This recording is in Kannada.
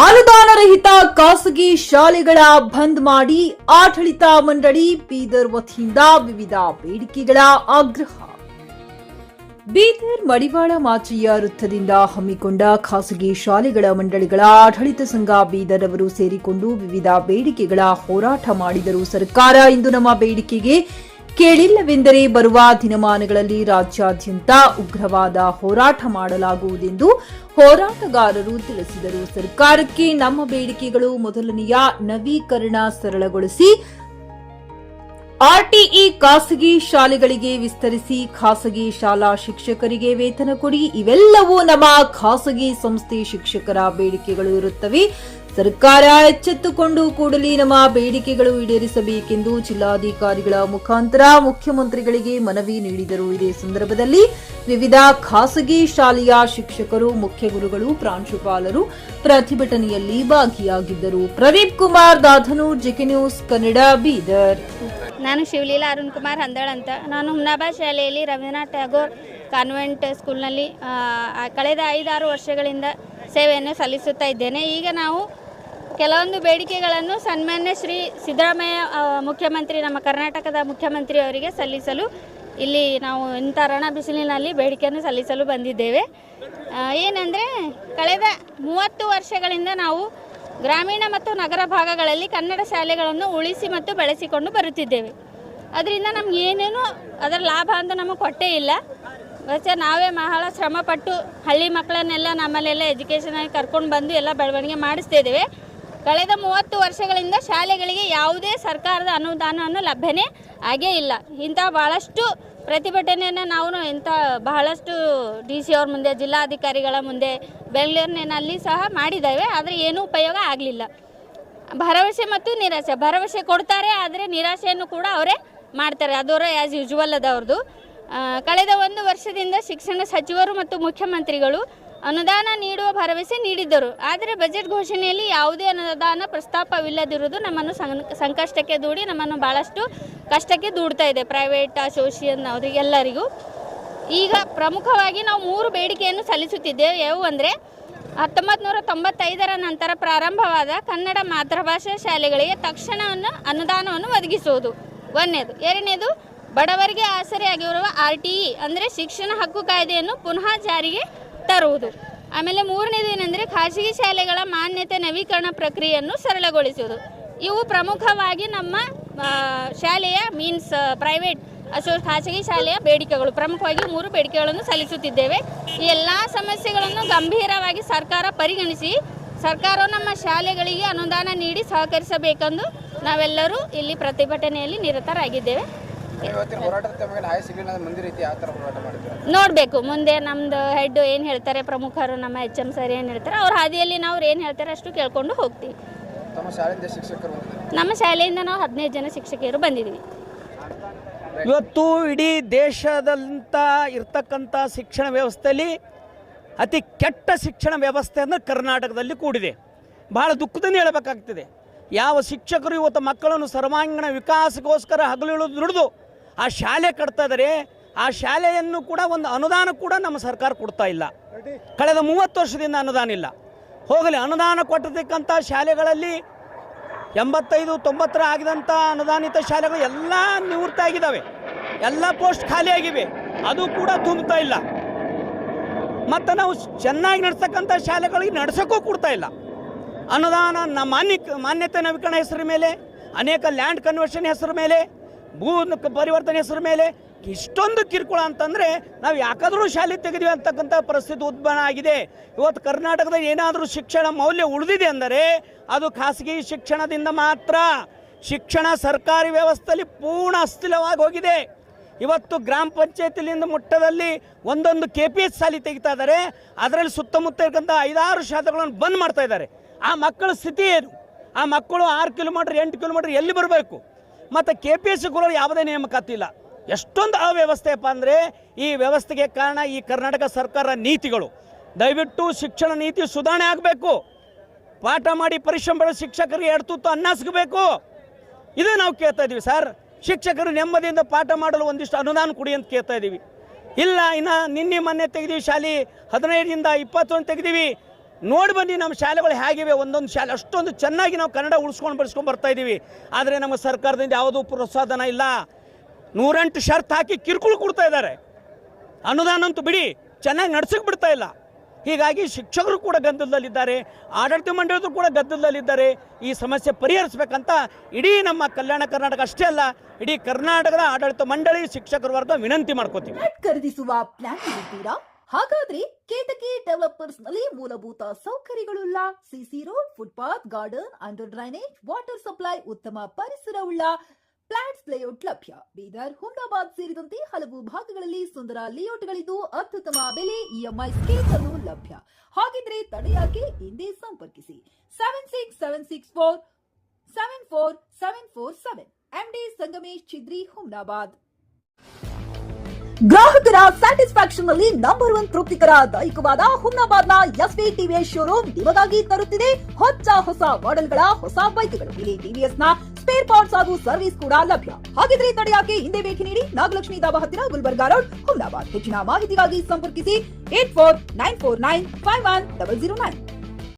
ಅನುದಾನ ರಹಿತ ಖಾಸಗಿ ಶಾಲೆಗಳ ಬಂದ್ ಮಾಡಿ ಆಡಳಿತ ಮಂಡಳಿ ಬೀದರ್ ವತಿಯಿಂದ ವಿವಿಧ ಬೇಡಿಕೆಗಳ ಆಗ್ರಹ. ಬೀದರ್ ಮಡಿವಾಳ ಮಾಚಿಯ ವೃತ್ತದಿಂದ ಹಮ್ಮಿಕೊಂಡ ಖಾಸಗಿ ಶಾಲೆಗಳ ಮಂಡಳಿಗಳ ಆಡಳಿತ ಸಂಘ ಬೀದರ್ ಅವರು ಸೇರಿಕೊಂಡು ವಿವಿಧ ಬೇಡಿಕೆಗಳ ಹೋರಾಟ ಮಾಡಿದರು. ಸರ್ಕಾರ ಇಂದು ನಮ್ಮ ಬೇಡಿಕೆಗೆ ಕೇಳಿಲ್ಲವೆಂದರೆ ಬರುವ ದಿನಮಾನಗಳಲ್ಲಿ ರಾಜ್ಯಾದ್ಯಂತ ಉಗ್ರವಾದ ಹೋರಾಟ ಮಾಡಲಾಗುವುದೆಂದು ಹೋರಾಟಗಾರರು ತಿಳಿಸಿದರು. ಸರ್ಕಾರಕ್ಕೆ ನಮ್ಮ ಬೇಡಿಕೆಗಳು ಮೊದಲನೆಯ ನವೀಕರಣ ಸರಳಗೊಳಿಸಿ, ಆರ್ಟಿಇ ಖಾಸಗಿ ಶಾಲೆಗಳಿಗೆ ವಿಸ್ತರಿಸಿ, ಖಾಸಗಿ ಶಾಲಾ ಶಿಕ್ಷಕರಿಗೆ ವೇತನ ಕೊಡಿ. ಇವೆಲ್ಲವೂ ನಮ್ಮ ಖಾಸಗಿ ಸಂಸ್ಥೆ ಶಿಕ್ಷಕರ ಬೇಡಿಕೆಗಳು ಇರುತ್ತವೆ. ಸರ್ಕಾರ ಎಚ್ಚೆತ್ತುಕೊಂಡು ಕೂಡಲೇ ನಮ್ಮ ಬೇಡಿಕೆಗಳು ಈಡೇರಿಸಬೇಕೆಂದು ಜಿಲ್ಲಾಧಿಕಾರಿಗಳ ಮುಖಾಂತರ ಮುಖ್ಯಮಂತ್ರಿಗಳಿಗೆ ಮನವಿ ನೀಡಿದರು. ಇದೇ ಸಂದರ್ಭದಲ್ಲಿ ವಿವಿಧ ಖಾಸಗಿ ಶಾಲೆಯ ಶಿಕ್ಷಕರು, ಮುಖ್ಯ ಗುರುಗಳು, ಪ್ರಾಂಶುಪಾಲರು ಪ್ರತಿಭಟನೆಯಲ್ಲಿ ಭಾಗಿಯಾಗಿದ್ದರು. Pradeep Kumar Dadhanur, GK news Kannada, Bidar. ನಾನು ಶಿವಲೀಲಾ ಅರುಣ್ ಕುಮಾರ್ ಹಂದಳ್ ಅಂತ. ನಾನು ಹುಮ್ನಾಬಾದ್ ಶಾಲೆಯಲ್ಲಿ ರವೀಂದ್ರನಾಥ್ ಟ್ಯಾಗೋರ್ ಕಾನ್ವೆಂಟ್ ಸ್ಕೂಲ್ನಲ್ಲಿ ಕಳೆದ 5-6 ವರ್ಷಗಳಿಂದ ಸೇವೆಯನ್ನು ಸಲ್ಲಿಸುತ್ತಾ ಇದ್ದೇನೆ. ಈಗ ನಾವು ಕೆಲವೊಂದು ಬೇಡಿಕೆಗಳನ್ನು ಸನ್ಮಾನ್ಯ ಶ್ರೀ ಸಿದ್ದರಾಮಯ್ಯ ಮುಖ್ಯಮಂತ್ರಿ, ನಮ್ಮ ಕರ್ನಾಟಕದ ಮುಖ್ಯಮಂತ್ರಿ ಅವರಿಗೆ ಸಲ್ಲಿಸಲು ಇಲ್ಲಿ ನಾವು ಇಂಥ ರಣ ಬಿಸಿಲಿನಲ್ಲಿ ಬೇಡಿಕೆಯನ್ನು ಸಲ್ಲಿಸಲು ಬಂದಿದ್ದೇವೆ. ಏನಂದರೆ, ಕಳೆದ 30 ವರ್ಷಗಳಿಂದ ನಾವು ಗ್ರಾಮೀಣ ಮತ್ತು ನಗರ ಭಾಗಗಳಲ್ಲಿ ಕನ್ನಡ ಶಾಲೆಗಳನ್ನು ಉಳಿಸಿ ಮತ್ತು ಬೆಳೆಸಿಕೊಂಡು ಬರುತ್ತಿದ್ದೇವೆ. ಅದರಿಂದ ನಮ್ಗೆ ಏನೇನು ಅದರ ಲಾಭ ಅಂತ ನಮಗೆ ಕೊಟ್ಟೇ ಇಲ್ಲ. ಬಸ್ ನಾವೇ ಬಹಳ ಶ್ರಮಪಟ್ಟು ಹಳ್ಳಿ ಮಕ್ಕಳನ್ನೆಲ್ಲ ನಮ್ಮಲ್ಲೆಲ್ಲ ಎಜುಕೇಷನಾಗಿ ಕರ್ಕೊಂಡು ಬಂದು ಎಲ್ಲ ಬೆಳವಣಿಗೆ ಮಾಡಿಸ್ತಾ ಇದ್ದೇವೆ. ಕಳೆದ 30 ವರ್ಷಗಳಿಂದ ಶಾಲೆಗಳಿಗೆ ಯಾವುದೇ ಸರ್ಕಾರದ ಅನುದಾನವನ್ನು ಲಭ್ಯನೇ ಆಗೇ ಇಲ್ಲ. ಇಂಥ ಭಾಳಷ್ಟು ಪ್ರತಿಭಟನೆಯನ್ನು ನಾವು ಬಹಳಷ್ಟು DC ಅವ್ರ ಮುಂದೆ, ಜಿಲ್ಲಾಧಿಕಾರಿಗಳ ಮುಂದೆ, ಬೆಂಗಳೂರಿನಲ್ಲಿ ಸಹ ಮಾಡಿದ್ದೇವೆ. ಆದರೆ ಏನೂ ಉಪಯೋಗ ಆಗಲಿಲ್ಲ. ಭರವಸೆ ಮತ್ತು ನಿರಾಸೆ. ಭರವಸೆ ಕೊಡ್ತಾರೆ, ಆದರೆ ನಿರಾಸೆಯನ್ನು ಕೂಡ ಅವರೇ ಮಾಡ್ತಾರೆ. ಅದವರ ಆ್ಯಸ್ ಯೂಶುವಲ್ ಅದವ್ರದ್ದು. ಕಳೆದ 1 ವರ್ಷದಿಂದ ಶಿಕ್ಷಣ ಸಚಿವರು ಮತ್ತು ಮುಖ್ಯಮಂತ್ರಿಗಳು ಅನುದಾನ ನೀಡುವ ಭರವಸೆ ನೀಡಿದ್ದರು. ಆದರೆ ಬಜೆಟ್ ಘೋಷಣೆಯಲ್ಲಿ ಯಾವುದೇ ಅನುದಾನ ಪ್ರಸ್ತಾಪವಿಲ್ಲದಿರುವುದು ನಮ್ಮನ್ನು ಸಂಕಷ್ಟಕ್ಕೆ ದೂಡಿ ನಮ್ಮನ್ನು ಭಾಳಷ್ಟು ಕಷ್ಟಕ್ಕೆ ದೂಡ್ತಾ ಇದೆ. ಪ್ರೈವೇಟ್, ಅಸೋಸಿಯೇಷನ್ ಅವರಿಗೆಲ್ಲರಿಗೂ. ಈಗ ಪ್ರಮುಖವಾಗಿ ನಾವು 3 ಬೇಡಿಕೆಯನ್ನು ಸಲ್ಲಿಸುತ್ತಿದ್ದೇವೆ. ಯಾವುವು ಅಂದರೆ, 1995ರ ನಂತರ ಪ್ರಾರಂಭವಾದ ಕನ್ನಡ ಮಾತೃಭಾಷಾ ಶಾಲೆಗಳಿಗೆ ತಕ್ಷಣವನ್ನು ಅನುದಾನವನ್ನು ಒದಗಿಸುವುದು ಒಂದನೇದು. ಎರಡನೇದು, ಬಡವರಿಗೆ ಆಸರೆಯಾಗಿರುವ RTE ಅಂದರೆ ಶಿಕ್ಷಣ ಹಕ್ಕು ಕಾಯ್ದೆಯನ್ನು ಪುನಃ ಜಾರಿಗೆ ತರುವುದು. ಆಮೇಲೆ 3ನೇದು ಏನಂದರೆ, ಖಾಸಗಿ ಶಾಲೆಗಳ ಮಾನ್ಯತೆ ನವೀಕರಣ ಪ್ರಕ್ರಿಯೆಯನ್ನು ಸರಳಗೊಳಿಸುವುದು. ಇವು ಪ್ರಮುಖವಾಗಿ ನಮ್ಮ ಶಾಲೆಯ ಪ್ರೈವೇಟ್ ಖಾಸಗಿ ಶಾಲೆಯ ಬೇಡಿಕೆಗಳು. ಪ್ರಮುಖವಾಗಿ 3 ಬೇಡಿಕೆಗಳನ್ನು ಸಲ್ಲಿಸುತ್ತಿದ್ದೇವೆ. ಈ ಎಲ್ಲ ಸಮಸ್ಯೆಗಳನ್ನು ಗಂಭೀರವಾಗಿ ಸರ್ಕಾರ ಪರಿಗಣಿಸಿ, ಸರ್ಕಾರವು ನಮ್ಮ ಶಾಲೆಗಳಿಗೆ ಅನುದಾನ ನೀಡಿ ಸಹಕರಿಸಬೇಕೆಂದು ನಾವೆಲ್ಲರೂ ಇಲ್ಲಿ ಪ್ರತಿಭಟನೆಯಲ್ಲಿ ನಿರತರಾಗಿದ್ದೇವೆ. ನೋಡಬೇಕು ಮುಂದೆ ನಮ್ದು ಹೆಡ್ ಏನು ಹೇಳ್ತಾರೆ, ಪ್ರಮುಖರು ನಮ್ಮ HM ಸರ್ ಏನು ಹೇಳ್ತಾರೆ, ಅವ್ರ ಹಾದಿಯಲ್ಲಿ ನಾವು ಏನು ಹೇಳ್ತಾರೆ ಅಷ್ಟು ಕೇಳ್ಕೊಂಡು ಹೋಗ್ತೀವಿ. ನಮ್ಮ ಶಾಲೆಯಿಂದ ನಾವು 15 ಜನ ಶಿಕ್ಷಕಿಯರು ಬಂದಿದ್ದೀವಿ. ಇವತ್ತು ಇಡೀ ದೇಶದಂತ ಇರ್ತಕ್ಕಂಥ ಶಿಕ್ಷಣ ವ್ಯವಸ್ಥೆಯಲ್ಲಿ ಅತಿ ಕೆಟ್ಟ ಶಿಕ್ಷಣ ವ್ಯವಸ್ಥೆ ಅಂದರೆ ಕರ್ನಾಟಕದಲ್ಲಿ ಕೂಡಿದೆ. ಭಾಳ ದುಃಖದಿಂದ ಹೇಳಬೇಕಾಗ್ತದೆ. ಯಾವ ಶಿಕ್ಷಕರು ಇವತ್ತು ಮಕ್ಕಳನ್ನು ಸರ್ವಾಂಗೀಣ ವಿಕಾಸಕ್ಕೋಸ್ಕರ ಹಗಲಿರುಳು ದುಡಿದು ಆ ಶಾಲೆ ಕಟ್ತಾ ಇದ್ದಾರೆ, ಆ ಶಾಲೆಯನ್ನು ಕೂಡ ಒಂದು ಅನುದಾನ ಕೂಡ ನಮ್ಮ ಸರ್ಕಾರ ಕೊಡ್ತಾ ಇಲ್ಲ. ಕಳೆದ 30 ವರ್ಷದಿಂದ ಅನುದಾನ ಇಲ್ಲ. ಹೋಗಲಿ, ಅನುದಾನ ಕೊಟ್ಟಿರ್ತಕ್ಕಂಥ ಶಾಲೆಗಳಲ್ಲಿ 85-90 ಆಗಿದಂಥ ಅನುದಾನಿತ ಶಾಲೆಗಳು ಎಲ್ಲ ನಿವೃತ್ತಿ ಆಗಿದ್ದಾವೆ. ಎಲ್ಲ ಪೋಸ್ಟ್ ಖಾಲಿಯಾಗಿವೆ, ಅದು ಕೂಡ ತುಂಬುತ್ತಾ ಇಲ್ಲ. ಮತ್ತು ನಾವು ಚೆನ್ನಾಗಿ ನಡೆಸ್ತಕ್ಕಂಥ ಶಾಲೆಗಳಿಗೆ ನಡೆಸೋಕ್ಕೂ ಕೊಡ್ತಾ ಇಲ್ಲ. ಅನುದಾನ ಮಾನ್ಯತೆ ನವೀಕರಣ ಹೆಸರು ಮೇಲೆ, ಅನೇಕ ಲ್ಯಾಂಡ್ ಕನ್ವರ್ಷನ್ ಹೆಸರು ಮೇಲೆ, ಭೂ ಪರಿವರ್ತನೆ ಹೆಸರು ಮೇಲೆ ಇಷ್ಟೊಂದು ಕಿರುಕುಳ ಅಂತಂದರೆ ನಾವು ಯಾಕಾದರೂ ಶಾಲೆ ತೆಗೆದಿವಿ ಅಂತಕ್ಕಂಥ ಪರಿಸ್ಥಿತಿ ಉದ್ಭವ ಆಗಿದೆ. ಇವತ್ತು ಕರ್ನಾಟಕದಲ್ಲಿ ಏನಾದರೂ ಶಿಕ್ಷಣ ಮೌಲ್ಯ ಉಳಿದಿದೆ ಅಂದರೆ ಅದು ಖಾಸಗಿ ಶಿಕ್ಷಣದಿಂದ ಮಾತ್ರ. ಶಿಕ್ಷಣ ಸರ್ಕಾರಿ ವ್ಯವಸ್ಥೆಯಲ್ಲಿ ಪೂರ್ಣ ಅಸ್ಥಿರವಾಗಿ ಹೋಗಿದೆ. ಇವತ್ತು ಗ್ರಾಮ ಪಂಚಾಯತಿಲಿಂದ ಮಟ್ಟದಲ್ಲಿ ಒಂದೊಂದು KPH ಶಾಲೆ ತೆಗಿತಾ ಇದ್ದಾರೆ. ಅದರಲ್ಲಿ ಸುತ್ತಮುತ್ತ ಇರ್ತಕ್ಕಂಥ 5-6 ಶಾಲೆಗಳನ್ನು ಬಂದ್ ಮಾಡ್ತಾ ಇದ್ದಾರೆ. ಆ ಮಕ್ಕಳ ಸ್ಥಿತಿ ಏನು? ಆ ಮಕ್ಕಳು 6 ಕಿಲೋಮೀಟರ್ 8 ಕಿಲೋಮೀಟರ್ ಎಲ್ಲಿ ಬರಬೇಕು? ಮತ್ತು KPHಗಳು ಯಾವುದೇ ನೇಮಕಾತಿ ಇಲ್ಲ. ಎಷ್ಟೊಂದು ಅವ್ಯವಸ್ಥೆಯಪ್ಪ ಅಂದರೆ ಈ ವ್ಯವಸ್ಥೆಗೆ ಕಾರಣ ಈ ಕರ್ನಾಟಕ ಸರ್ಕಾರ ನೀತಿಗಳು. ದಯವಿಟ್ಟು ಶಿಕ್ಷಣ ನೀತಿ ಸುಧಾರಣೆ ಆಗಬೇಕು. ಪಾಠ ಮಾಡಿ ಪರಿಶ್ರಮ ಪಡೋ ಶಿಕ್ಷಕರಿಗೆ 2 ತುತ್ತು ಅನ್ನ ಸಿಗಬೇಕು. ಇದು ನಾವು ಕೇಳ್ತಾ ಇದ್ದೀವಿ ಸರ್. ಶಿಕ್ಷಕರು ನೆಮ್ಮದಿಯಿಂದ ಪಾಠ ಮಾಡಲು ಒಂದಿಷ್ಟು ಅನುದಾನ ಕೊಡಿ ಅಂತ ಕೇಳ್ತಾ ಇದ್ದೀವಿ. ಇಲ್ಲ, ಇನ್ನು ನಿನ್ನೆ ಮೊನ್ನೆ ತೆಗೆದೀವಿ ಶಾಲೆ 15ರಿಂದ 21 ತೆಗೆದೀವಿ. ನೋಡಿ ಬನ್ನಿ ನಮ್ಮ ಶಾಲೆಗಳು ಹೇಗಿವೆ. ಒಂದೊಂದು ಶಾಲೆ ಅಷ್ಟೊಂದು ಚೆನ್ನಾಗಿ ನಾವು ಕನ್ನಡ ಉಳಿಸ್ಕೊಂಡು ಬೆಳೆಸ್ಕೊಂಡು ಬರ್ತಾ ಇದ್ದೀವಿ. ಆದರೆ ನಮ್ಮ ಸರ್ಕಾರದಿಂದ ಯಾವುದೂ ಪ್ರೋತ್ಸಾಹನ ಇಲ್ಲ. 108 ಷರತ್ತು ಹಾಕಿ ಕಿರುಕುಳ ಕೊಡ್ತಾ ಇದ್ದಾರೆ. ಅನುದಾನ ಅಂತೂ ಬಿಡಿ, ಚೆನ್ನಾಗಿ ನಡ್ಸಕ್ಕೆ ಬಿಡ್ತಾ ಇಲ್ಲ. ಹೀಗಾಗಿ ಶಿಕ್ಷಕರು ಕೂಡ ಗದ್ದಲದಲ್ಲಿದ್ದಾರೆ, ಆಡಳಿತ ಮಂಡಳಿಗಳು ಕೂಡ ಗದ್ದಲದಲ್ಲಿದ್ದಾರೆ. ಈ ಸಮಸ್ಯೆ ಪರಿಹರಿಸಬೇಕಂತ ಇಡೀ ನಮ್ಮ ಕಲ್ಯಾಣ ಕರ್ನಾಟಕ ಅಷ್ಟೇ ಅಲ್ಲ, ಇಡೀ ಕರ್ನಾಟಕದ ಆಡಳಿತ ಮಂಡಳಿ ಶಿಕ್ಷಕರ ವರ್ಗ ವಿನಂತಿ ಮಾಡ್ಕೋತೀವಿ. ಖರೀದಿಸುವ ಪ್ಲಾನ್ ಇದ್ದೀರಾ? ಹಾಗಾದ್ರೆ ಕೇತಕಿ ಡೆವಲಪರ್ಸ್ ನಲ್ಲಿ ಮೂಲಭೂತ ಸೌಕರ್ಯಗಳುಳ್ಳ CC road, footpath, garden, under drainage, water supply, ಉತ್ತಮ ಪರಿಸರವುಳ್ಳ ಫ್ಲಾಟ್ಸ್ ಲೇಔಟ್ ಲಭ್ಯ. ಬೀದರ್, ಹುಮ್ನಾಬಾದ್ ಸೇರಿದಂತೆ ಹಲವು ಭಾಗಗಳಲ್ಲಿ ಸುಂದರ ಲೇಔಟ್ಗಳಿದ್ದು ಅತ್ಯುತ್ತಮ ಬೆಲೆ, ಇಎಂಐ ಸ್ಕೀಮ್ಸ್ ಅನ್ನು ಲಭ್ಯ. ಹಾಗಿದ್ರೆ ತಡೆಯಾಕೆ? ಹಿಂದೆ ಸಂಪರ್ಕಿಸಿ 7676474747 MD ಸಂಗಮೇಶ್ ಚಿದ್ರಿ, ಹುಮ್ನಾಬಾದ್. ಗ್ರಾಹಕರ ಸ್ಯಾಟಿಸ್ಫ್ಯಾಕ್ಷನ್ ನಲ್ಲಿ ನಂಬರ್ 1 ತೃಪ್ತಿಕರ ದೈಹಿಕವಾದ ಹುಮ್ನಾಬಾದ್ನ ಎಸ್ವಿ ಟಿವಿಎಸ್ ಶೋರೂಮ್ ನಿಮಗಾಗಿ ತರುತ್ತಿದೆ ಹೊಸ ಮಾಡೆಲ್ಗಳ ಹೊಸ ಬೈಕ್ಗಳು. ಇಲ್ಲಿ ಟಿವಿಎಸ್ ನ ಸ್ಪೇರ್ ಪಾರ್ಟ್ಸ್ ಹಾಗೂ ಸರ್ವಿಸ್ ಕೂಡ ಲಭ್ಯ. ಹಾಗಿದ್ರೆ ತಡೆಯಾಕೆ? ಹಿಂದೆ ಭೇಟಿ ನೀಡಿ. ನಾಗಲಕ್ಷ್ಮಿ ಧಾಬಾ ಹತ್ತಿರ, ಗುಲ್ಬರ್ಗಾ ರೋಡ್, ಹುಮ್ನಾಬಾದ್. ಹೆಚ್ಚಿನ ಮಾಹಿತಿಗಾಗಿ ಸಂಪರ್ಕಿಸಿ 8494951009.